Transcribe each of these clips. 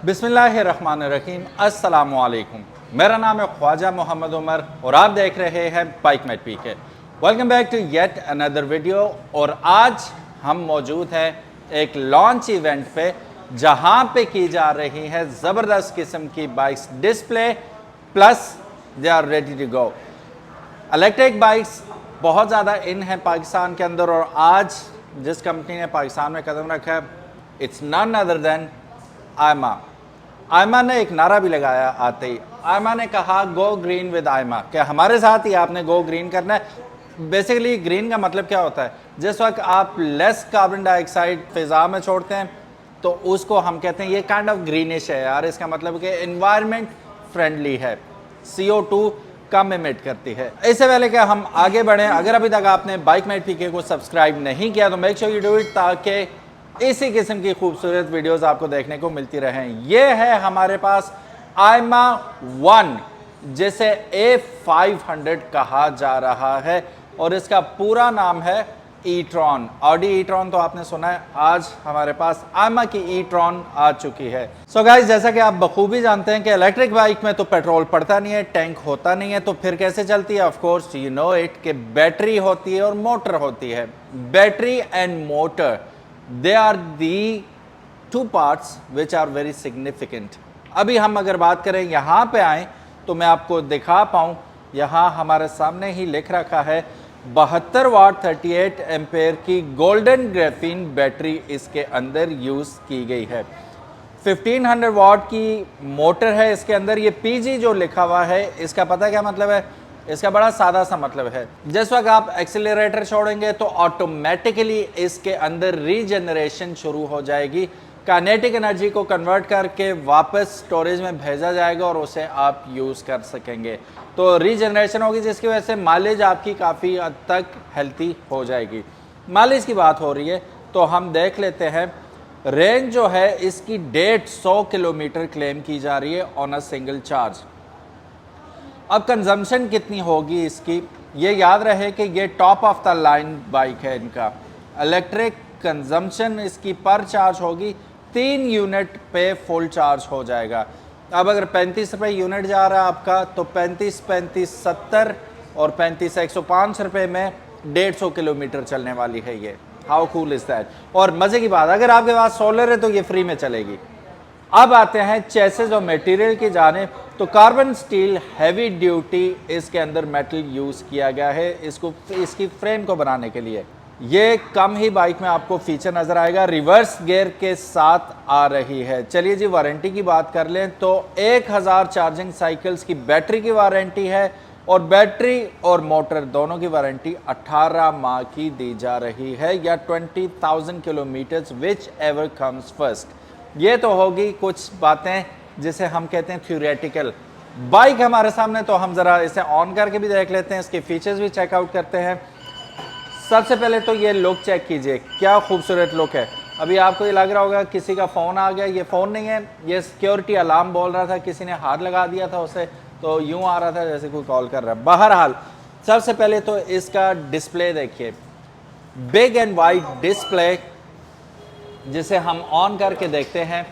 बिस्मिल्लाहिर्रहमानिर्रहीम, अस्सलामुअलैकुम। मेरा नाम है ख्वाजा मोहम्मद उमर और आप देख रहे हैं Bike Mate PK. Welcome back to yet another video. और आज हम मौजूद हैं एक लॉन्च इवेंट पे, जहां पे की जा रही है ज़बरदस्त किस्म की bikes display plus they are ready to go. Electric bikes बहुत ज़्यादा इन है पाकिस्तान के अंदर, और आज जिस कंपनी ने पाकिस्तान में कदम रखा है, it's none other than Ayma. Ayma ने एक नारा भी लगाया आते ही। आयमा ने कहा गो ग्रीन विद आयमा, कि हमारे साथ ही आपने गो ग्रीन करना है। बेसिकली ग्रीन का मतलब क्या होता है? जिस वक्त आप लेस कार्बन डाइऑक्साइड फिजा में छोड़ते हैं तो उसको हम कहते हैं ये काइंड ऑफ ग्रीनिश है यार। इसका मतलब कि एनवायरनमेंट फ्रेंडली है, CO2 कम इमिट करती है। इससे पहले कि हम आगे बढ़ें, अगर अभी तक आपने बाइक मेट पीके को सब्सक्राइब नहीं किया तो make sure you do it, ताकि इसी किस्म की खूबसूरत वीडियोस आपको देखने को मिलती रहें। ये है हमारे पास आयमा 1, जिसे A500 कहा जा रहा है, और इसका पूरा नाम है ई-ट्रॉन। ऑडी ई-ट्रॉन तो आपने सुना है, आज हमारे पास आयमा की ई-ट्रॉन आ चुकी है। सो गाइस, जैसा कि आप बखूबी जानते हैं कि इलेक्ट्रिक बाइक में तो पेट्रोल पड़ता नहीं है, टैंक होता नहीं है, तो फिर कैसे चलती है? Of course you know it, कि बैटरी होती है और मोटर होती है। Battery and motor, they are the two parts which are very significant. अभी हम अगर बात करें, यहाँ पे आए तो मैं आपको दिखा पाऊँ, यहाँ हमारे सामने ही लिख रखा है 72 वाट 38 एम्पेयर की गोल्डन ग्रेफीन बैटरी इसके अंदर यूज़ की गई है। 1500 वाट की मोटर है इसके अंदर। ये PG जो लिखा हुआ है, इसका पता क्या मतलब है? इसका बड़ा सादा सा मतलब है, जिस वक्त आप एक्सीलरेटर छोड़ेंगे तो ऑटोमेटिकली इसके अंदर रीजनरेशन शुरू हो जाएगी। काइनेटिक एनर्जी को कन्वर्ट करके वापस स्टोरेज में भेजा जाएगा और उसे आप यूज़ कर सकेंगे। तो रीजनरेशन होगी, जिसकी वजह से माइलेज आपकी काफ़ी हद तक हेल्थी हो जाएगी। माइलेज की बात हो रही है तो हम देख लेते हैं। रेंज जो है इसकी 150 किलोमीटर क्लेम की जा रही है ऑन अ सिंगल चार्ज। अब कंजम्पशन कितनी होगी इसकी, ये याद रहे कि ये top of the line bike है इनका। इलेक्ट्रिक कंजम्पशन इसकी पर चार्ज होगी 3 यूनिट पे फुल चार्ज हो जाएगा। अब अगर 35 रुपये यूनिट जा रहा है आपका, तो 35 35 70 और 35 105 रुपये में 150 किलोमीटर चलने वाली है ये। How cool is that. और मज़े की बात, अगर आपके पास सोलर है तो ये फ्री में चलेगी। अब आते हैं चेसिस और मटेरियल की जाने, तो कार्बन स्टील हैवी ड्यूटी इसके अंदर मेटल यूज़ किया गया है इसकी फ्रेम को बनाने के लिए। ये कम ही बाइक में आपको फीचर नज़र आएगा। रिवर्स गियर के साथ आ रही है। चलिए जी, वारंटी की बात कर लें तो 1000 चार्जिंग साइकिल्स की बैटरी की वारंटी है, और बैटरी और मोटर दोनों की वारंटी 18 माह की दी जा रही है, या 20,000 kilometres, which ever comes first. ये तो होगी कुछ बातें जिसे हम कहते हैं थ्योरेटिकल। बाइक हमारे सामने, तो हम ज़रा इसे ऑन करके भी देख लेते हैं, इसके फीचर्स भी चेकआउट करते हैं। सबसे पहले तो ये लुक चेक कीजिए, क्या खूबसूरत लुक है। अभी आपको ये लग रहा होगा किसी का फ़ोन आ गया, ये फ़ोन नहीं है, ये सिक्योरिटी अलार्म बोल रहा था, किसी ने हाथ लगा दिया था उसे, तो यूँ आ रहा था जैसे कोई कॉल कर रहा है। बहरहाल, सबसे पहले तो इसका डिस्प्ले देखिए, बिग एंड वाइड डिस्प्ले, जिसे हम ऑन करके देखते हैं।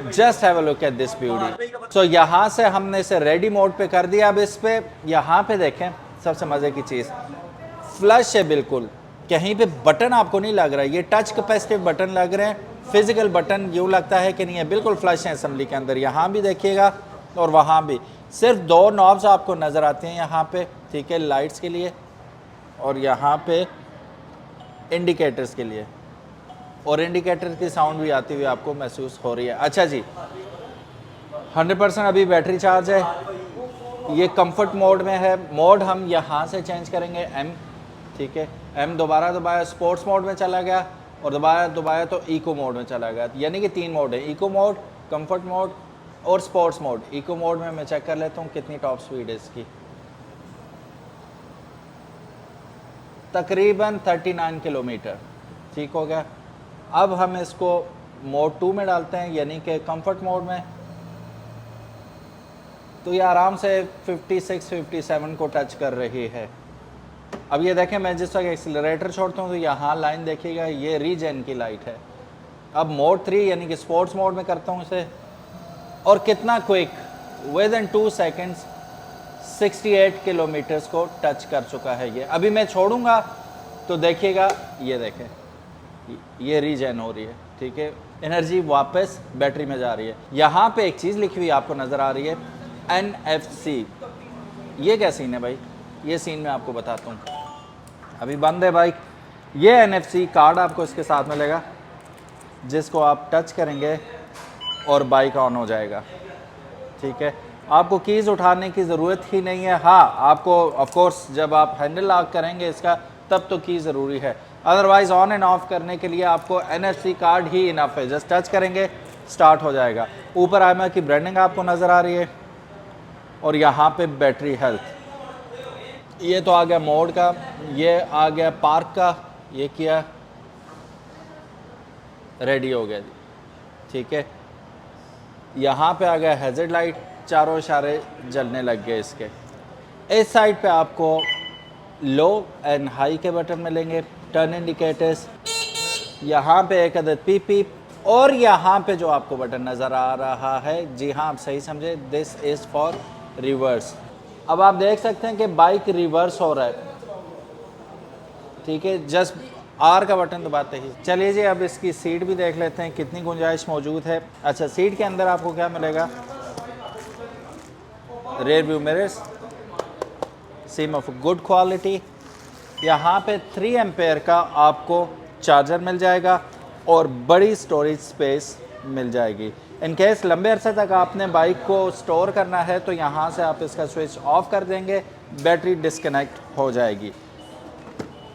Just have a look at this beauty. So यहाँ से हमने इसे रेडी मोड पे कर दिया। अब इस पे यहाँ पे देखें, सबसे मज़े की चीज़, फ्लश है बिल्कुल, कहीं पे बटन आपको नहीं लग रहा है। ये टच कैपेसिटिव बटन लग रहे हैं, फिजिकल बटन यूँ लगता है कि नहीं है, बिल्कुल फ्लश है असेंबली के अंदर। यहाँ भी देखिएगा और वहाँ भी। सिर्फ 2 नॉब्स आपको नज़र आते हैं यहाँ पे, ठीक है, लाइट्स के लिए, और यहाँ पे इंडिकेटर्स के लिए, और इंडिकेटर की साउंड भी आती हुई आपको महसूस हो रही है। अच्छा जी, 100% अभी बैटरी चार्ज है। ये कंफर्ट मोड में है। मोड हम यहाँ से चेंज करेंगे, M, ठीक है। M दोबारा दबाया, स्पोर्ट्स मोड में चला गया, और दोबारा दबाया तो इको मोड में चला गया। यानी कि 3 मोड है, इको मोड, कंफर्ट मोड और स्पोर्ट्स मोड। इको मोड में मैं चेक कर लेता हूँ कितनी टॉप स्पीड है इसकी। तकरीबन 39 किलोमीटर, ठीक हो गया। अब हम इसको मोड 2 में डालते हैं, यानी कि कंफर्ट मोड में, तो ये आराम से 56-57 को टच कर रही है। अब ये देखें, मैं जिस वक्त एक्सीलरेटर छोड़ता हूँ तो यहाँ लाइन देखिएगा, ये रीजेन की लाइट है। अब मोड 3 यानी कि स्पोर्ट्स मोड में करता हूँ इसे, और कितना quick, with in 2 seconds 68 kilometres को टच कर चुका है ये। अभी मैं छोड़ूंगा तो देखिएगा, ये देखें ये रीजन हो रही है, ठीक है, एनर्जी वापस बैटरी में जा रही है। यहाँ पे एक चीज़ लिखी हुई आपको नज़र आ रही है NFC। ये क्या सीन है भाई, ये सीन मैं आपको बताता हूँ। अभी बंद है बाइक, ये NFC कार्ड आपको इसके साथ मिलेगा, जिसको आप टच करेंगे और बाइक ऑन हो जाएगा, ठीक है। आपको कीज़ उठाने की ज़रूरत ही नहीं है। हाँ, आपको ऑफ कोर्स जब आप हैंडल लॉक करेंगे इसका तब तो की ज़रूरी है, अदरवाइज़ ऑन एंड ऑफ करने के लिए आपको NFC कार्ड ही इनफ है। जस्ट टच करेंगे स्टार्ट हो जाएगा। ऊपर आयमा की ब्रांडिंग आपको नज़र आ रही है, और यहाँ पे बैटरी हेल्थ, ये तो आ गया मोड का, ये आ गया पार्क का, ये किया रेडी हो गया जी, ठीक है। यहाँ पे आ गया हैज़र्ड लाइट, चारों इशारे जलने लग गए इसके। इस साइड पे आपको लो एंड हाई के बटन मिलेंगे, टर्न इंडिकेटर्स, यहाँ पे एक अदद पीप पीप, और यहाँ पे जो आपको बटन नज़र आ रहा है, जी हाँ आप सही समझे, दिस इज़ फॉर रिवर्स। अब आप देख सकते हैं कि बाइक रिवर्स हो रहा है, ठीक है, जस्ट आर का बटन दबाते ही। चलिए जी, अब इसकी सीट भी देख लेते हैं कितनी गुंजाइश मौजूद है। अच्छा, सीट के अंदर आपको क्या मिलेगा, rear view mirrors, SIM of good quality, यहाँ पे 3 एम्पेयर का आपको चार्जर मिल जाएगा और बड़ी स्टोरेज स्पेस मिल जाएगी। इन केस लंबे अरसे तक आपने बाइक को स्टोर करना है तो यहाँ से आप इसका स्विच ऑफ कर देंगे, बैटरी डिस्कनेक्ट हो जाएगी।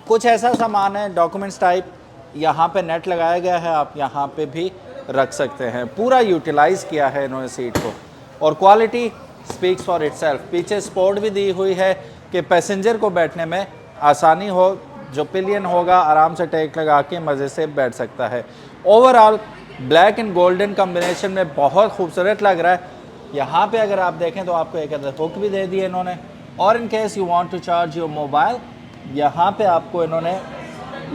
कुछ ऐसा सामान है डॉक्यूमेंट्स टाइप, यहाँ पे नेट लगाया गया है, आप यहाँ पे भी रख सकते हैं। पूरा यूटिलाइज़ किया है इन्होंने सीट को, और क्वालिटी स्पीक्स फॉर इटसेल्फ। पीछे सपोर्ट भी दी हुई है कि पैसेंजर को बैठने में आसानी हो, जो पिलियन होगा आराम से टेक लगा के मज़े से बैठ सकता है। Overall black and golden combination में बहुत खूबसूरत लग रहा है। यहाँ पे अगर आप देखें तो आपको एक अदर हुक भी दे दी है इन्होंने, और in case you want to charge your mobile, यहाँ पे आपको इन्होंने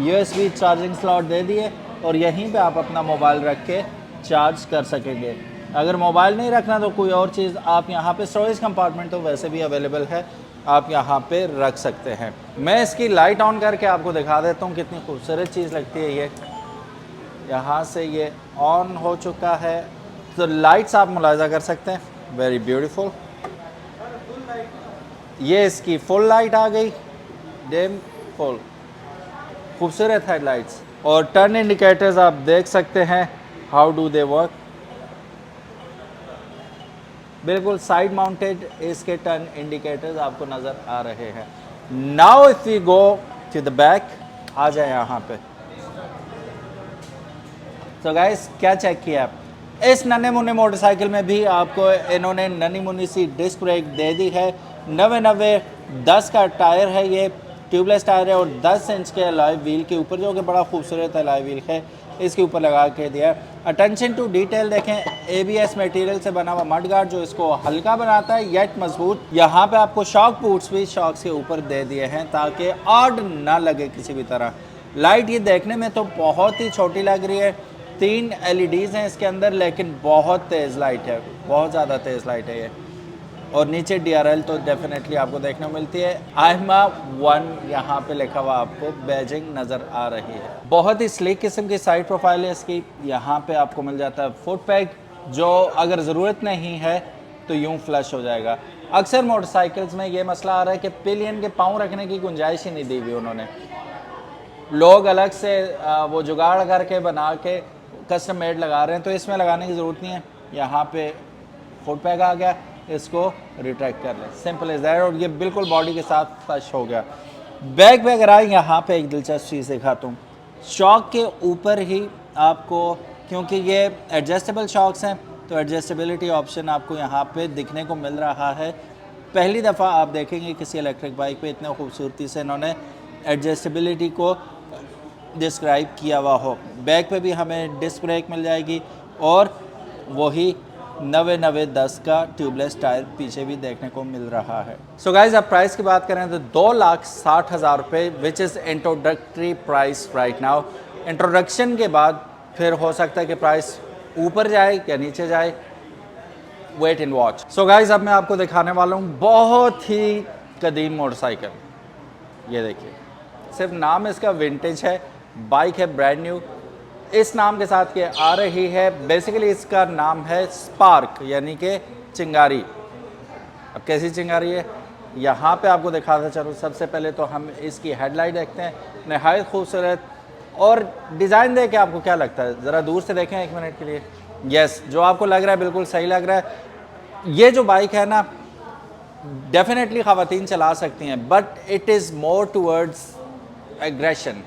USB चार्जिंग स्लॉट दे दिए, और यहीं पे आप अपना मोबाइल रख के चार्ज कर सकेंगे। अगर मोबाइल नहीं रखना तो कोई और चीज़ आप यहाँ पे, स्टोरेज कंपार्टमेंट तो वैसे भी अवेलेबल है, आप यहाँ पे रख सकते हैं। मैं इसकी लाइट ऑन करके आपको दिखा देता हूँ कितनी खूबसूरत चीज़ लगती है ये। यहाँ से ये ऑन हो चुका है, तो लाइट्स आप मुलाहिजा कर सकते हैं, वेरी ब्यूटीफुल। ये इसकी फुल लाइट आ गई, डिम फुल, खूबसूरत हेडलाइट्स, और टर्न इंडिकेटर्स आप देख सकते हैं हाउ डू दे वर्क। बिल्कुल साइड माउंटेड इसके टर्न इंडिकेटर्स आपको नज़र आ रहे हैं। Now if we go to the back, आ जाए यहाँ पे, तो गाइस क्या चेक किया आप, इस नन्हे मुन्ने मोटरसाइकिल में भी आपको इन्होंने नन्ही मुन्नी सी डिस्क ब्रेक दे दी है। 90-10 का टायर है, ये ट्यूबलेस टायर है, और 10 इंच के अलॉय व्हील के ऊपर, जो कि बड़ा खूबसूरत अलॉय व्हील है, इसके ऊपर लगा के दिया है। अटेंशन टू डिटेल देखें, ABS मटेरियल से बना हुआ मड गार्ड जो इसको हल्का बनाता है येट मजबूत। यहाँ पे आपको शॉक बूट्स भी शॉक्स के ऊपर दे दिए हैं ताकि ऑड ना लगे किसी भी तरह। लाइट ये देखने में तो बहुत ही छोटी लग रही है, 3 LEDs हैं इसके अंदर, लेकिन बहुत तेज़ लाइट है, बहुत ज़्यादा तेज़ लाइट है ये। और नीचे DRL तो डेफिनेटली आपको देखने को मिलती है। आइमा 1 यहाँ पे लिखा हुआ आपको बैजिंग नज़र आ रही है। बहुत ही स्लीक किस्म की साइड प्रोफाइल है इसकी। यहाँ पे आपको मिल जाता है फुट पैक, जो अगर ज़रूरत नहीं है तो यूँ फ्लश हो जाएगा। अक्सर मोटरसाइकिल्स में ये मसला आ रहा है कि पिलियन के पाँव रखने की गुंजाइश ही नहीं दी हुई उन्होंने। लोग अलग से वो जुगाड़ करके बना के कस्टम मेड लगा रहे हैं, तो इसमें लगाने की ज़रूरत नहीं है। यहाँ पे फुट पैक आ गया, इसको रिट्रैक्ट कर लें, सिंपल इज़ दैट, और ये बिल्कुल बॉडी के साथ फ्लश हो गया। बैक पे अगर आए, यहाँ पे एक दिलचस्प चीज़ दिखाता हूँ। शॉक के ऊपर ही आपको, क्योंकि ये एडजस्टेबल शॉक्स हैं, तो एडजस्टेबिलिटी ऑप्शन आपको यहाँ पे दिखने को मिल रहा है। पहली दफ़ा आप देखेंगे किसी इलेक्ट्रिक बाइक पे इतने खूबसूरती से इन्होंने एडजस्टेबिलिटी को डिस्क्राइब किया हुआ हो। बैक पे भी हमें डिस्क ब्रेक मिल जाएगी, और वही 90-10 का ट्यूबलेस टायर पीछे भी देखने को मिल रहा है। सो गाइज, अब प्राइस की बात करें तो 2,60,000 रुपये, which is introductory price right now. Introduction के बाद फिर हो सकता है कि प्राइस ऊपर जाए या नीचे जाए, wait and watch. So guys, अब मैं आपको दिखाने वाला हूँ बहुत ही कदीम मोटरसाइकिल। ये देखिए, सिर्फ नाम इसका विंटेज है, बाइक है ब्रांड न्यू। इस नाम के साथ ये आ रही है, बेसिकली इसका नाम है स्पार्क, यानी कि चिंगारी। अब कैसी चिंगारी है यहाँ पे आपको दिखाता चलूँ। सबसे पहले तो हम इसकी हेडलाइट देखते हैं, नहायत खूबसूरत। और डिज़ाइन देख के आपको क्या लगता है, ज़रा दूर से देखें 1 मिनट के लिए। यस, जो आपको लग रहा है बिल्कुल सही लग रहा है। ये जो बाइक है ना, डेफिनेटली ख़वातीन चला सकती हैं, but it is more towards aggression.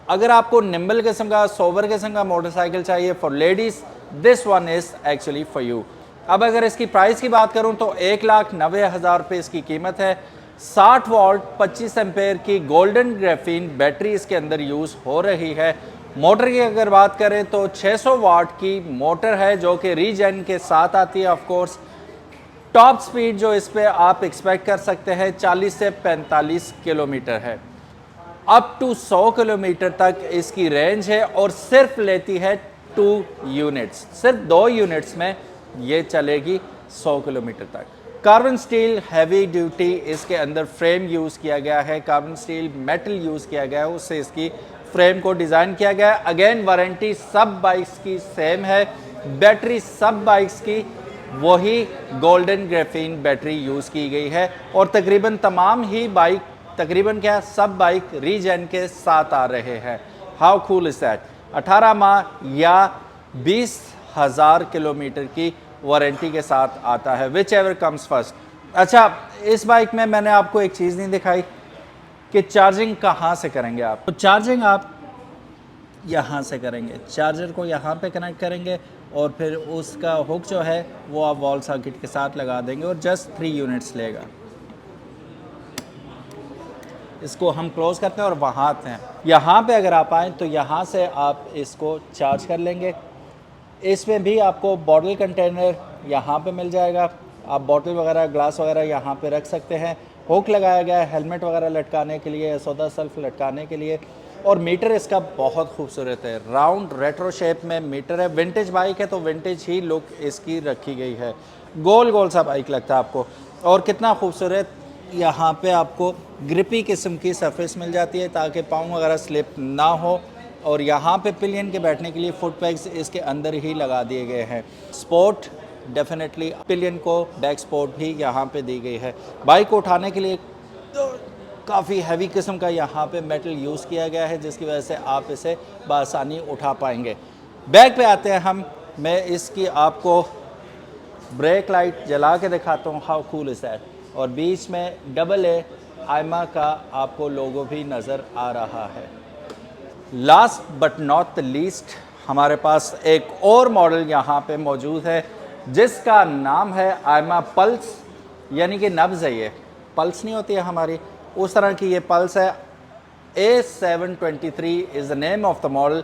अगर आपको निम्बल किस्म का, सोबर किस्म का मोटरसाइकिल चाहिए for ladies, this one is actually for you. अब अगर इसकी प्राइस की बात करूं तो 1,90,000 रुपये इसकी कीमत है। 60 वॉल्ट 25 एम्पेयर की गोल्डन ग्राफीन बैटरी इसके अंदर यूज़ हो रही है। मोटर की अगर बात करें तो 600 वाट की मोटर है, जो कि रीजेन के साथ आती है। ऑफ कोर्स टॉप स्पीड जो इस पे आप एक्सपेक्ट कर सकते हैं 40 से 45 किलोमीटर है। अप टू 100 किलोमीटर तक इसकी रेंज है और सिर्फ लेती है 2 यूनिट्स। सिर्फ 2 यूनिट्स में ये चलेगी 100 किलोमीटर तक। कार्बन स्टील हैवी ड्यूटी इसके अंदर फ्रेम यूज़ किया गया है, कार्बन स्टील मेटल यूज़ किया गया है, उससे इसकी फ्रेम को डिज़ाइन किया गया है। अगेन वारंटी सब बाइक्स की सेम है, बैटरी सब बाइक्स की वही गोल्डन ग्राफीन बैटरी यूज़ की गई है। और तकरीबन तमाम ही बाइक, तकरीबन क्या सब बाइक रीजेन के साथ आ रहे हैं। How cool is that. 18 माह या 20,000 किलोमीटर की वारंटी के साथ आता है, विच एवर कम्स फर्स्ट। अच्छा, इस बाइक में मैंने आपको एक चीज़ नहीं दिखाई कि चार्जिंग कहाँ से करेंगे आप। तो चार्जिंग आप यहाँ से करेंगे, चार्जर को यहाँ पे कनेक्ट करेंगे और फिर उसका हुक जो है वो आप वॉल सॉकेट के साथ लगा देंगे और जस्ट 3 यूनिट्स लेगा। इसको हम क्लोज करते हैं और वहाँ आते हैं। यहाँ पे अगर आप आएँ तो यहाँ से आप इसको चार्ज कर लेंगे। इसमें भी आपको बॉटल कंटेनर यहाँ पे मिल जाएगा, आप बॉटल वगैरह, ग्लास वगैरह यहाँ पे रख सकते हैं। हुक लगाया गया है हेलमेट वगैरह लटकाने के लिए, सोदा सेल्फ लटकाने के लिए। और मीटर इसका बहुत खूबसूरत है, राउंड रेट्रो शेप में मीटर है। विंटेज बाइक है तो विंटेज ही लुक इसकी रखी गई है। गोल गोल सा बाइक लगता है आपको। और कितना खूबसूरत, यहाँ पे आपको ग्रिपी किस्म की सरफेस मिल जाती है ताकि पाँव वगैरह स्लिप ना हो। और यहाँ पे पिलियन के बैठने के लिए फुट पैग्स इसके अंदर ही लगा दिए गए हैं। स्पोर्ट डेफिनेटली पिलियन को बैक सपोर्ट भी यहाँ पे दी गई है। बाइक को उठाने के लिए तो काफ़ी हैवी किस्म का यहाँ पे मेटल यूज़ किया गया है, जिसकी वजह से आप इसे बआसानी उठा पाएंगे। बैक पे आते हैं हम, मैं इसकी आपको ब्रेक लाइट जला के दिखाता हूँ। How cool is that. और बीच में AA आयमा का आपको लोगो भी नज़र आ रहा है। Last but not the least, हमारे पास एक और मॉडल यहाँ पे मौजूद है जिसका नाम है आयमा पल्स, यानी कि नब्ज़ है। ये पल्स नहीं होती है हमारी, उस तरह की ये पल्स है। A723 is the name of the model.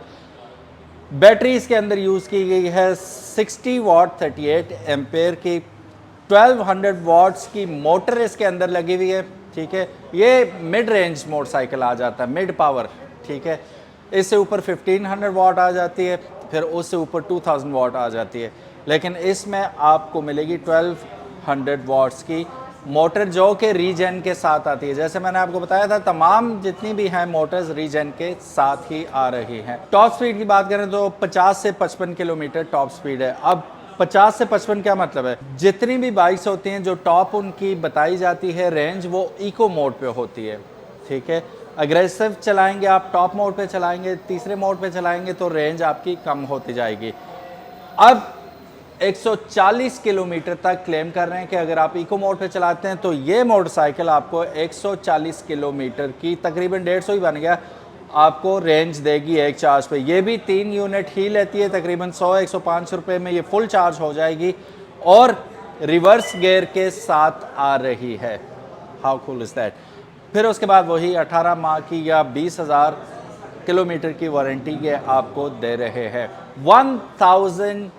Battery इसके अंदर यूज़ की गई है 60 वाट 38 एम्पेयर की। 1200 वाट्स की मोटर इसके अंदर लगी हुई है, ठीक है। ये मिड रेंज मोटरसाइकिल आ जाता है, मिड पावर, ठीक है। इससे ऊपर 1500 वाट आ जाती है, फिर उससे ऊपर 2000 वाट आ जाती है। लेकिन इसमें आपको मिलेगी 1200 वाट्स की मोटर, जो कि रीजेन के साथ आती है। जैसे मैंने आपको बताया था, तमाम जितनी भी हैं मोटर्स रीजेन के साथ ही आ रही हैं। टॉप स्पीड की बात करें तो 50 से 55 किलोमीटर टॉप स्पीड है। अब 50 से 55 क्या मतलब है, जितनी भी बाइक्स होती हैं जो टॉप उनकी बताई जाती है रेंज, वो इको मोड पे होती है, ठीक है। अग्रेसिव चलाएंगे आप, टॉप मोड पे चलाएंगे, तीसरे मोड पे चलाएंगे तो रेंज आपकी कम होती जाएगी। अब 140 किलोमीटर तक क्लेम कर रहे हैं कि अगर आप इको मोड पे चलाते हैं तो ये मोटरसाइकिल आपको 140 किलोमीटर की, तकरीबन 150 ही बन गया, आपको रेंज देगी एक चार्ज पे। ये भी 3 यूनिट ही लेती है, तकरीबन 100-105 रुपये में ये फुल चार्ज हो जाएगी और रिवर्स गियर के साथ आ रही है। How cool is that. फिर उसके बाद वही 18 माह की या 20,000 किलोमीटर की वारंटी ये आपको दे रहे हैं। 1000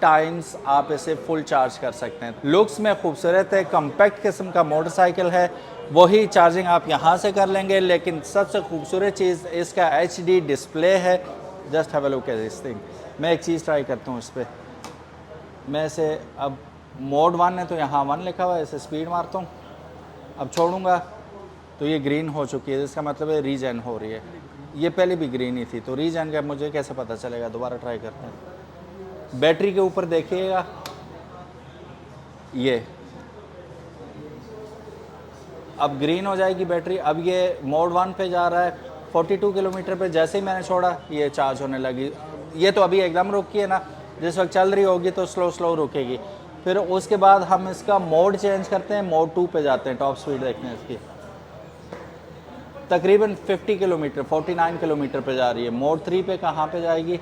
टाइम्स आप इसे फुल चार्ज कर सकते हैं। लुक्स में खूबसूरत है, कम्पैक्ट किस्म का मोटरसाइकिल है, वही चार्जिंग आप यहाँ से कर लेंगे। लेकिन सबसे खूबसूरत चीज़ इसका HD डिस्प्ले है, just have a look at this thing. मैं एक चीज़ ट्राई करता हूँ इस पर। मैं इसे अब मोड 1 है तो यहाँ 1 लिखा हुआ है, इसे स्पीड मारता हूँ। अब छोड़ूंगा तो ये ग्रीन हो चुकी है, इसका मतलब है रीजन हो रही है। ये पहले भी ग्रीन ही थी, तो रीजन का मुझे कैसे पता चलेगा? दोबारा ट्राई करते हैं। बैटरी के ऊपर देखिएगा, ये अब ग्रीन हो जाएगी बैटरी। अब ये मोड 1 पे जा रहा है, 42 किलोमीटर पे जैसे ही मैंने छोड़ा ये चार्ज होने लगी। ये तो अभी एकदम रुकी है ना, जिस वक्त चल रही होगी तो स्लो स्लो रुकेगी। फिर उसके बाद हम इसका मोड चेंज करते हैं, मोड 2 पे जाते हैं, टॉप स्पीड देखते हैं इसकी। तकरीबन 50 किलोमीटर 49 किलोमीटर पे जा रही है। मोड 3 पे कहाँ पे जाएगी?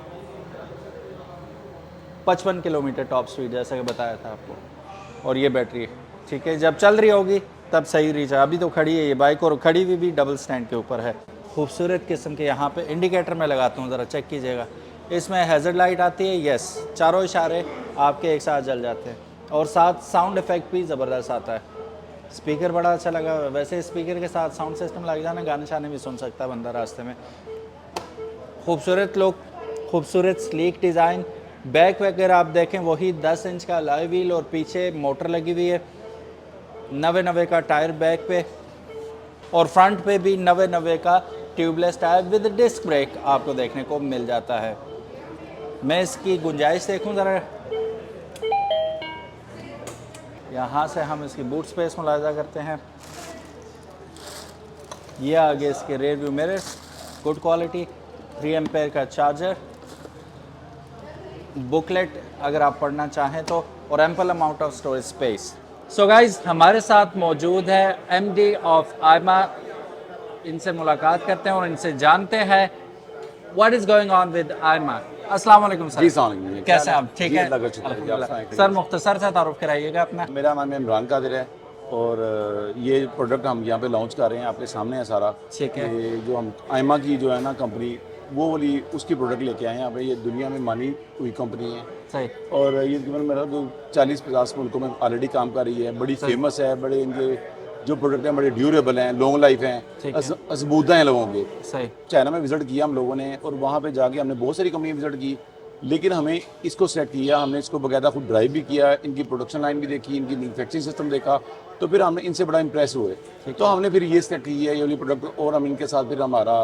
55 किलोमीटर टॉप स्पीड, जैसा कि बताया था आपको। और ये बैटरी ठीक है, जब चल रही होगी तब सही रीच है। अभी तो खड़ी है ये बाइक, और खड़ी हुई भी डबल स्टैंड के ऊपर है। खूबसूरत किस्म के यहाँ पे इंडिकेटर में लगाता हूँ, ज़रा चेक कीजिएगा। इसमें हैज़र्ड लाइट आती है, यस, चारों इशारे आपके एक साथ जल जाते हैं, और साथ साउंड इफेक्ट भी ज़बरदस्त आता है। स्पीकर बड़ा अच्छा लगा। वैसे स्पीकर के साथ साउंड सिस्टम लग जाना, गाने शाने भी सुन सकता है बंदा रास्ते में। खूबसूरत लुक, खूबसूरत स्लीक डिज़ाइन। बैक वगैरह आप देखें वही 10 इंच का अलॉय व्हील, और पीछे मोटर लगी हुई है। 90 का टायर बैक पे, और फ्रंट पे भी 90 का tubeless tyre with disc brake आपको देखने को मिल जाता है। मैं इसकी गुंजाइश देखूं ज़रा। यहाँ से हम इसकी बूट स्पेस मुलाहिजा करते हैं। ये आगे इसके rear view mirrors, good quality, 3 ampere का चार्जर, बुकलेट अगर आप पढ़ना चाहें तो, और ample amount of storage space. So guys, हमारे साथ मौजूद है एमडी ऑफ आयमा। इनसे मुलाकात करते हैं और इनसे जानते हैं what is going on with Aima. अस्सलाम वालेकुम सर। जी, कैसे आप? ठीक है अल्हम्दुलिल्लाह। सर, मुख्तसर से तारुफ कराइएगा अपना। मेरा नाम है इमरान कादिर है, और ये प्रोडक्ट हम यहाँ पे लॉन्च कर रहे हैं, आपके सामने है सारा। ठीक है। ये जो हम आयमा की जो है ना कंपनी, वो वाली उसकी प्रोडक्ट लेके आए हैं यहाँ पे। ये दुनिया में मानी हुई कंपनी है, सही। और ये तकरीबन मेरा जो 40-50 मुल्कों में ऑलरेडी काम कर रही है, बड़ी फेमस है। बड़े इनके जो प्रोडक्ट हैं बड़े ड्यूरेबल हैं, लॉन्ग लाइफ हैं, मजबूत हैं लोगों के। सही। चाइना में विज़िट किया हम लोगों ने, और वहाँ पे जाके हमने बहुत सारी कंपनी विज़िट की, लेकिन हमें इसको सेलेक्ट किया। हमने इसको बाकायदा खुद ड्राइव भी किया, इनकी प्रोडक्शन लाइन भी देखी, इनकी मैन्युफैक्चरिंग सिस्टम देखा, तो फिर हमने इनसे बड़ा इंप्रेस हुए। तो हमने फिर ये सेलेक्ट किया ये वाली प्रोडक्ट, और हम इनके साथ फिर हमारा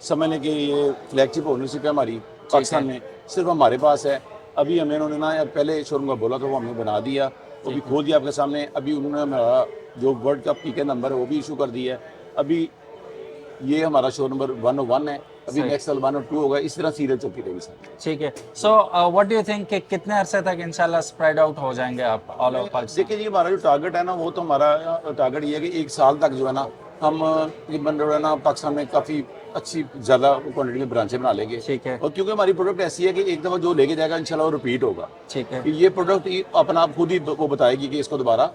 समझ लें कि ये फ्लैगशिप ओनरशिप है हमारी पाकिस्तान में, सिर्फ हमारे पास है। अभी हमें उन्होंने ना यार पहले शोरूम का बोला था, वो हमने बना दिया, वो भी खोल दिया आपके सामने। अभी उन्होंने हमारा जो वर्ल्ड कप पीके नंबर है वो भी इशू कर दिया है। अभी ये हमारा शो नंबर 101 है, अभी नेक्स्ट साल 102 होगा। इस तरह सीरियल चलती रहेगी सर। ठीक है। So what do you think कि कितने अरसे तक इंशाल्लाह स्प्रेड आउट हो जाएंगे आप ऑल ओवर पाकिस्तान? देखिए जी, हमारा जो टारगेट है ना, वो तो हमारा टारगेट ये है कि 1 साल तक जो है ना, हम ये बन रहे हैं ना पाकिस्तान में काफ़ी अच्छी ज़्यादा क्वांटिटी में ब्रांचें बना लेंगे। ठीक है। और क्योंकि हमारी प्रोडक्ट ऐसी है कि एक दफ़ा जो लेके जाएगा इंशाल्लाह वो रिपीट होगा। ठीक है। ये प्रोडक्ट अपना आप खुद ही वो बताएगी कि इसको दोबारा,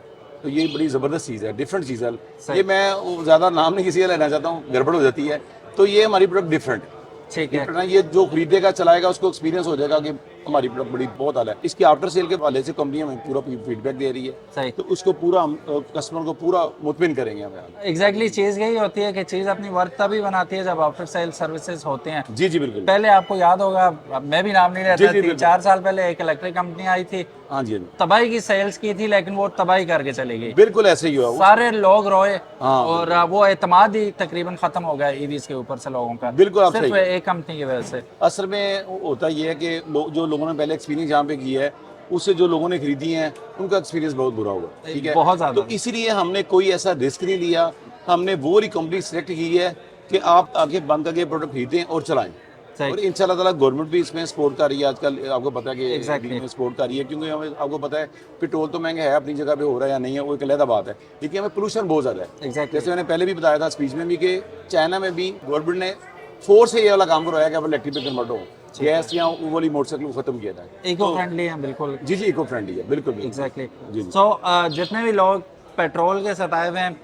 तो ये बड़ी ज़बरदस्त चीज़ है, डिफरेंट चीज़ है। ये मैं ज़्यादा नाम नहीं किसी का लेना चाहता हूँ, गड़बड़ हो जाती है। तो ये हमारी प्रोडक्ट डिफरेंट है। ठीक है। ना, ये जो खरीदेगा चलाएगा उसको एक्सपीरियंस हो जाएगा कि हमारी प्रोडक्ट बड़ी बहुत आला है। इसकी आफ्टर सेल के वाले से कंपनी हमें पूरा फीडबैक दे रही है, सही। तो उसको पूरा हम कस्टमर को पूरा मुतमिन करेंगे हमें। एग्जैक्टली चीज़ यही होती है कि चीज़ अपनी वर्थ तभी बनाती है जब आफ्टर सेल सर्विसेज होते हैं। जी जी बिल्कुल। पहले आपको याद होगा, मैं भी नाम नहीं लेता, 3-4 साल पहले एक इलेक्ट्रिक कंपनी आई थी, हाँ जी, तबाही की सेल्स की थी, लेकिन वो तबाही करके चली गई। बिल्कुल ऐसे ही हुआ। सारे लोग रोए, हाँ, और वो एतमाद ही तकरीबन खत्म हो गया ईवीज के ऊपर से लोगों का, बिल्कुल आप सिर्फ सही। एक कंपनी की वजह से। असल में होता ये है कि जो लोगों ने पहले एक्सपीरियंस यहाँ पे किया है, उससे जो लोगों ने खरीदी है उनका एक्सपीरियंस बहुत बुरा हुआ। ठीक है, बहुत ज्यादा। तो इसीलिए हमने कोई ऐसा रिस्क नहीं लिया। हमने वो वाली कंपनी सेलेक्ट की है कि आप आगे बंद करके प्रोडक्ट खरीदें और चलाएं। और इंशाल्लाह ताला गवर्नमेंट भी इसमें सपोर्ट कर रही है। आजकल आपको पता है कि सपोर्ट कर रही है, क्योंकि हमें आपको पता है पेट्रोल तो महंगा है, अपनी जगह पे हो रहा है या नहीं है वो एक अलग बात है, लेकिन हमें पोल्यूशन बहुत ज़्यादा है। जैसे मैंने पहले भी बताया था स्पीच में भी कि चाइना में भी गवर्नमेंट ने फोर्स से ये वाला काम करवाया कि अब इलेक्ट्रिक पे कन्वर्ट हो, गैस या वो वाली मोटरसाइकिल को खत्म किया था। इको फ्रेंडली है बिल्कुल। जी जी, इको फ्रेंडली है बिल्कुल। एग्जैक्टली। सो जितने भी लोग पेट्रोल के सताए हुए हैं,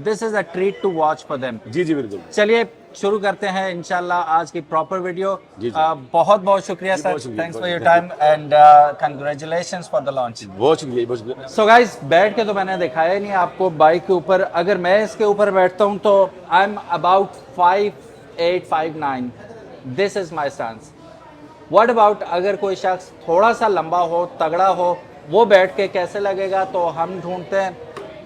this is a treat to watch for them. जी जी बिल्कुल। चलिए शुरू करते हैं इंशाल्लाह आज की प्रॉपर वीडियो। बहुत बहुत शुक्रिया sir, thanks for your time and congratulations for the launch. बहुत शुक्रिया, बहुत शुक्रिया। सो गाइस, बैठ के तो मैंने दिखाया ही नहीं आपको बाइक के ऊपर। अगर मैं इसके ऊपर बैठता हूँ तो I am about 5'8", 5'9". This is my stance. What about अगर कोई शख्स थोड़ा सा लंबा हो, तगड़ा हो, वो बैठ के कैसे लगेगा, तो हम ढूंढते हैं।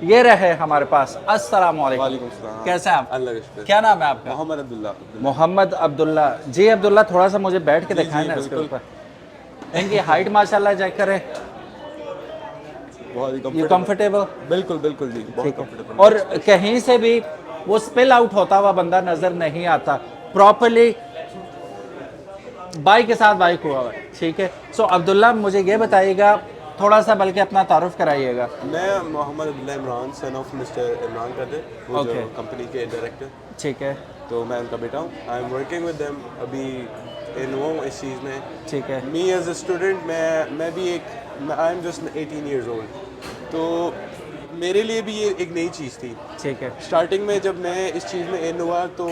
ये रहे हमारे पास। अस्सलाम वालेकुम। वालेकुम सलाम। कैसे हैं आप? अल्लाह का शुक्र। क्या नाम है आपका? मोहम्मद अब्दुल्ला। मोहम्मद अब्दुल्ला जी। अब्दुल्ला थोड़ा सा मुझे बैठ के जी, दिखाएं जी, ना इसके बिल्कुल। ऊपर। इनकी हाइट माशाल्लाह चेक करें। बहुत ही ये comfortable। कंफर्टेबल बिल्कुल बिल्कुल जी, बहुत ठीक है। कंफर्टेबल। और कहीं से भी वो स्पिल आउट होता हुआ बंदा नजर नहीं आता, प्रॉपर्ली बाइक के साथ बाइक हुआ हुआ है। ठीक है। सो अब्दुल्ला मुझे ये बताइएगा थोड़ा सा, बल्कि अपना तारुफ कराइएगा। मैं Mohammad Abdullah Imran, son of mister Imran Kadir, वो जो Okay. कंपनी के डायरेक्टर, ठीक है। तो मैं उनका बेटा हूँ। I am working with them, अभी इन हूँ इस चीज़ में। ठीक है। मी एज अ स्टूडेंट, मैं भी I am just 18 years old, तो मेरे लिए भी ये एक नई चीज़ थी। ठीक है। स्टार्टिंग में जब मैं इस चीज़ में इन हुआ तो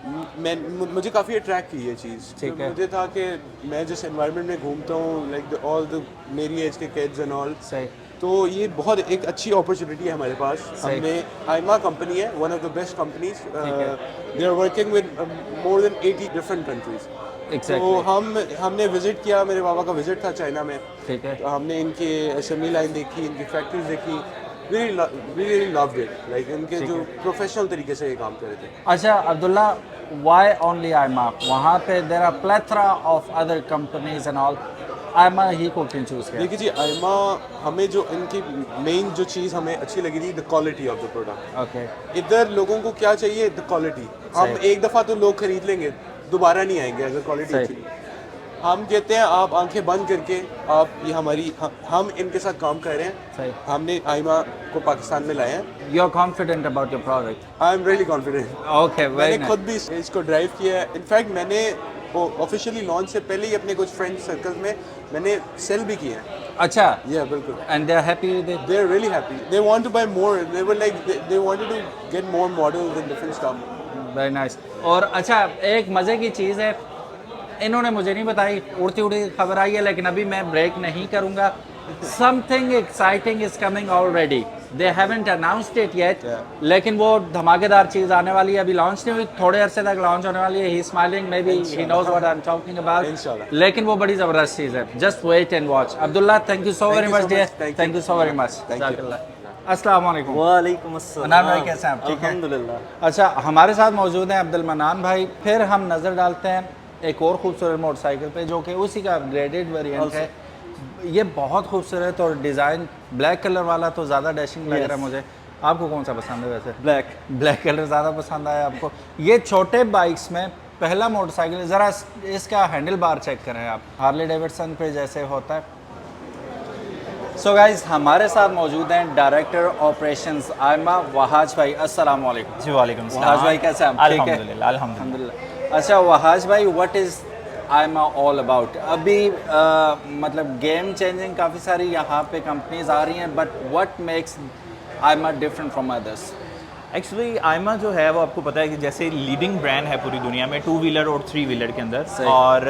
मुझे काफ़ी अट्रैक्ट की ये चीज़। ठीक तो है। मुझे था कि मैं जिस एनवायरनमेंट में घूमता हूँ, लाइक ऑल द मेरी एज के किड्स एंड ऑल, सही। तो ये बहुत एक अच्छी अपॉर्चुनिटी है हमारे पास। सही। हमने आइमा कंपनी है, one of the best companies, है। They are working with more than 80 different countries. तो एग्जैक्टली। हमने विजिट किया, मेरे बाबा का विजिट था चाइना में। ठीक है। तो हमने इनके असेंबली लाइन देखी, इनकी फैक्ट्रीज देखी, really loved it, like इनके जो प्रोफेशनल तरीके से ये काम कर रहे थे। अच्छा अब्दुल्ला, व्हाई ओनली आईमा? वहाँ पे there are plethora of other companies and all, Aima ही को क्यों चूज किया? देखिए जी, आइमा हमें जो इनकी मेन जो चीज़ हमें अच्छी लगी थी, the quality of the product. Okay. इधर लोगों को क्या चाहिए? The quality. हम सही। एक दफ़ा तो लोग खरीद लेंगे, दोबारा नहीं आएंगे अगर क्वालिटी सही। अच्छी नहीं। हम कहते हैं आप आंखें बंद करके, आप ये हमारी हम इनके साथ काम कर रहे हैं। सही। हमने आइमा को पाकिस्तान में लाया है। You are confident about your product? I am really confident. Okay, मैंने वेरी खुद भी इसको ड्राइव किया है। इनफैक्ट मैंने ऑफिशियली लॉन्च से पहले ही अपने कुछ फ्रेंड सर्कल्स में मैंने सेल भी किया है। अच्छा। या बिल्कुल। And they are happy with it? They are really happy. They want to buy more. They were like they wanted to get more models and different stuff. Very nice. और अच्छा, एक मज़े की चीज़ है, इन्होंने मुझे नहीं बताई, उड़ती उड़ती खबर आई है, लेकिन अभी मैं ब्रेक नहीं करूंगा। Something exciting is coming already, they haven't announced it yet, लेकिन वो धमाकेदार चीज़ आने वाली है, अभी लॉन्च नहीं हुई, थोड़े अरसे तक लॉन्च होने वाली है। He smiling, maybe he knows what I am talking about, इंशाल्लाह। लेकिन वो बड़ी ज़बरदस्त चीज़ है। Just wait and watch. Abdullah, thank you so Thank very you much so dear, much. Thank thank you. You so very much. Thank you. अस्सलाम वालेकुम। वालेकुम अस्सलाम। मनान भाई कैसे हैं आप? ठीक है, अल्हम्दुलिल्लाह। अच्छा, हमारे साथ मौजूद हैं अब्दुल मनान भाई। फिर हम नज़र डालते हैं एक और खूबसूरत मोटरसाइकिल पे, जो कि उसी का ग्रेडेड वेरिएंट है। ये बहुत खूबसूरत और डिज़ाइन, ब्लैक कलर वाला तो ज़्यादा डैशिंग लग रहा है मुझे। आपको कौन सा पसंद है वैसे? ब्लैक। ब्लैक कलर ज़्यादा पसंद आया आपको? ये छोटे बाइक्स में पहला मोटरसाइकिल, ज़रा इसका हैंडल बार चेक करें आप, हार्ले डेविडसन पे जैसे होता है। सो गाइज, हमारे साथ मौजूद हैं डायरेक्टर ऑपरेशंस आइमा, वहाज भाई। अस्सलाम वालेकुम। जी वालेकुम सलाम। वहाज भाई कैसे हैं आप? ठीक है, अल्हम्दुलिल्लाह अल्हम्दुलिल्लाह। अल्हम्दुलिल्लाह। अच्छा वहाज भाई, what is Aima all about? अभी मतलब गेम चेंजिंग काफ़ी सारी यहाँ पे कंपनीज आ रही हैं, but what makes Aima different from others? Actually Aima जो है वो आपको पता है कि जैसे लीडिंग ब्रांड है पूरी दुनिया में 2 व्हीलर और 3 व्हीलर के अंदर, सही। और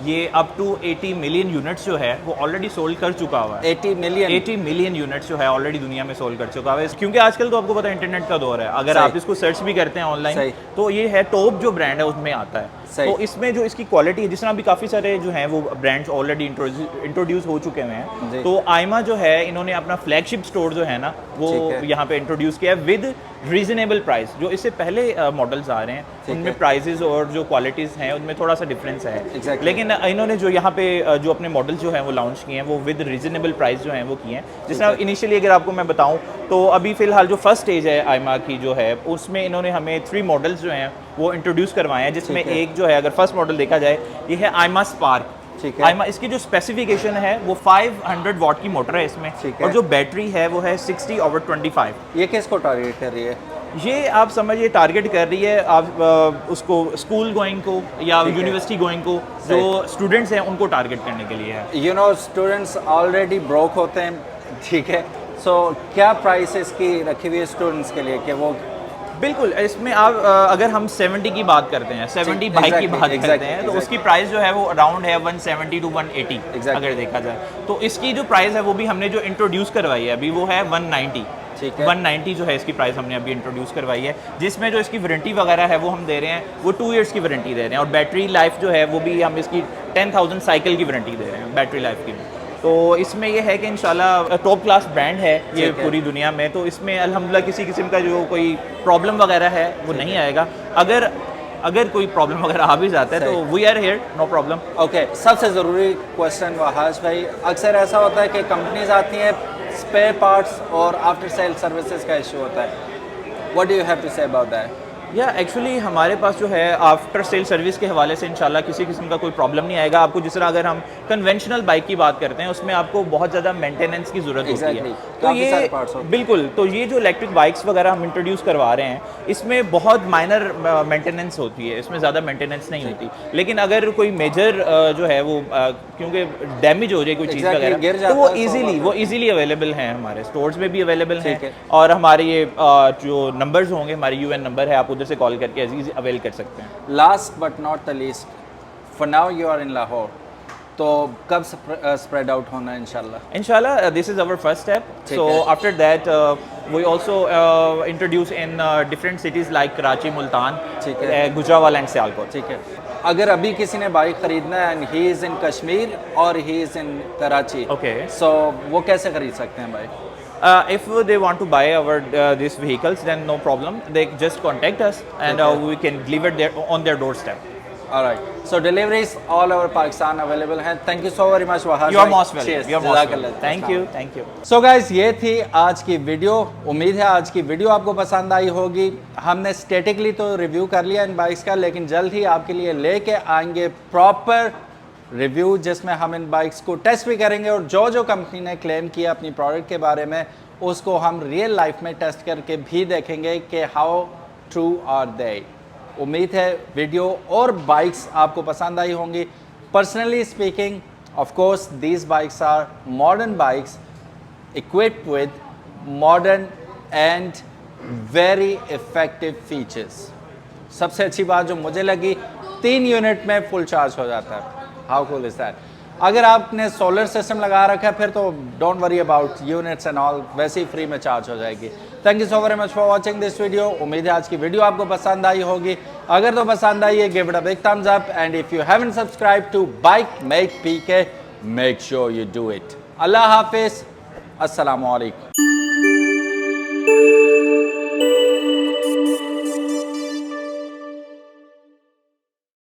ये अप टू 80 मिलियन यूनिट्स जो है वो ऑलरेडी सोल्ड कर चुका हुआ है। 80 मिलियन? 80 मिलियन यूनिट्स जो है ऑलरेडी दुनिया में सोल्ड कर चुका है, क्योंकि आजकल तो आपको पता है इंटरनेट का दौर है। अगर सही। आप इसको सर्च भी करते हैं सही। ऑनलाइन, तो ये है टॉप जो ब्रांड है उसमें आता है। सही। तो इसमें जो इसकी क्वालिटी है, जिस तरह अभी काफ़ी सारे जो हैं वो ब्रांड्स ऑलरेडी इंट्रोड्यूस हो चुके हुए जी। हैं, तो आइमा जो है इन्होंने अपना फ्लैगशिप स्टोर जो है ना वो ठीक है। यहाँ पे इंट्रोड्यूस किया है विद रीजनेबल प्राइस। जो इससे पहले मॉडल्स आ रहे हैं ठीक उनमें है। प्राइसेस और जो क्वालिटीज़ हैं उनमें थोड़ा सा डिफरेंस है। Exactly. लेकिन इन्होंने जो यहाँ पे जो अपने मॉडल्स जो हैं वो लॉन्च किए हैं वो विद रीजनेबल प्राइस जो हैं वो किए हैं। जिस तरह इनिशियली अगर आपको मैं बताऊँ तो अभी फ़िलहाल जो फर्स्ट स्टेज है आइमा की जो है उसमें इन्होंने हमें 3 मॉडल्स जो हैं वो इंट्रोड्यूस करवाए हैं, जिसमें ठीक है। एक जो है अगर फर्स्ट मॉडल देखा जाए ये है आइमा स्पार्क। ठीक है। आइमा, इसकी जो स्पेसिफिकेशन है वो 500 वॉट की मोटर है इसमें, ठीक है। और जो बैटरी है वो है 60/25। ये किसको टारगेट कर रही है? ये आप समझिए टारगेट कर रही है आप उसको स्कूल गोइंग को या ठीक है। यूनिवर्सिटी गोइंग को, जो स्टूडेंट्स हैं उनको टारगेट करने के लिए है। You know, students already broke होते हैं, ठीक है। सो क्या प्राइस इसकी रखी हुई है स्टूडेंट्स के लिए कि वो? बिल्कुल, इसमें आप अगर हम 70 की बात करते हैं, 70 बाइक की बात करते हैं, तो उसकी प्राइस जो है वो अराउंड है 170 to 180 अगर देखा जाए। तो इसकी जो प्राइस है वो भी हमने जो इंट्रोड्यूस करवाई है अभी वो है 190। ठीक है। 190 जो है इसकी प्राइस हमने अभी इंट्रोड्यूस करवाई है, जिसमें जो इसकी वारंटी वगैरह है वो हम दे रहे हैं, वो 2 इयर्स की वारंटी दे रहे हैं, और बैटरी लाइफ जो है वो भी हम इसकी 10,000 साइकिल की वारंटी दे रहे हैं बैटरी लाइफ की। तो इसमें ये है कि इंशाल्लाह टॉप क्लास ब्रांड है ये ठीक है। पूरी दुनिया में, तो इसमें अल्हम्दुलिल्लाह किसी किस्म का जो कोई प्रॉब्लम वगैरह है वो नहीं आएगा। अगर कोई प्रॉब्लम वगैरह आ भी जाता है तो सही। We are here, no problem. Okay, सबसे ज़रूरी क्वेश्चन वहाज भाई, अक्सर ऐसा होता है कि कंपनीज आती हैं, स्पेयर पार्ट्स और आफ्टर सेल सर्विसेज का इशू होता है, what do you have to say about that? या एक्चुअली हमारे पास जो है आफ्टर सेल सर्विस के हवाले से इंशाल्लाह किसी किस्म का कोई प्रॉब्लम नहीं आएगा आपको। जिस तरह अगर हम कन्वेंशनल बाइक की बात करते हैं उसमें आपको बहुत ज़्यादा मेंटेनेंस की ज़रूरत होती है, तो काफ़ी सारे ये parts होते हैं। बिल्कुल, तो ये जो इलेक्ट्रिक बाइक्स वगैरह हम इंट्रोड्यूस करवा रहे हैं इसमें बहुत माइनर मेंटेनेंस होती है, इसमें ज़्यादा मेंटेनेंस नहीं होती। लेकिन अगर कोई मेजर जो है वो क्योंकि डैमेज हो जाए कोई चीज़ Exactly, गिर वगैरह, जाता तो वो है, ईजिली अवेलेबल हैं, हमारे स्टोर्स में भी अवेलेबल हैं, ठीक है। और हमारे ये जो नंबर्स होंगे, हमारे UN नंबर है, आप उधर से कॉल करके अवेल कर सकते हैं। Last but not the least, for now you are in Lahore, तो कब स्प्रेड आउट होना है इंशाल्लाह? Inshallah, this is our first step. ठीक So है। after that, we also introduce in different cities like Karachi, Multan, ठीक है। Gujranwala and Sialkot. ठीक है। अगर अभी किसी ने बाइक खरीदना है and he is in Kashmir और he is in Karachi, Okay. So वो कैसे खरीद सकते हैं bike? If they want to buy our these vehicles, then no problem. They just contact us and Okay. we can deliver on their doorstep. Alright, so deliveries all over Pakistan available हैं। Thank you so very much Wahaj You are भाई। most welcome. Cheers. You are most जज़ाकल्लाह। welcome. Thank you. Thank you. So guys, ये थी आज की video. उम्मीद है आज की वीडियो आपको पसंद आई होगी। हमने स्टैटिकली तो रिव्यू कर लिया इन बाइक्स का, लेकिन जल्द ही आपके लिए लेके आएंगे प्रॉपर रिव्यू जिसमें हम इन बाइक्स को टेस्ट भी करेंगे, और जो जो कंपनी ने क्लेम किया अपनी प्रोडक्ट के बारे में उसको हम रियल लाइफ में टेस्ट करके भी देखेंगे कि हाउ ट्रू आर दे। उम्मीद है वीडियो और बाइक्स आपको पसंद आई होंगी। Personally speaking, of course these bikes are modern bikes equipped with modern and very effective features। सबसे अच्छी बात जो मुझे लगी, 3 यूनिट में फुल चार्ज हो जाता है। How cool is that? अगर आपने सोलर सिस्टम लगा रखा है फिर तो don't worry about units and all, वैसे ही फ्री में चार्ज हो जाएगी। Thank you so very much for watching this video. उम्मीद है आज की वीडियो आपको पसंद आई होगी। अगर तो पसंद आई है, give it a big thumbs up, and if you haven't subscribe to bike make PK, make sure you do it. अल्लाह हाफिज, अस्सलामु अलैकुम।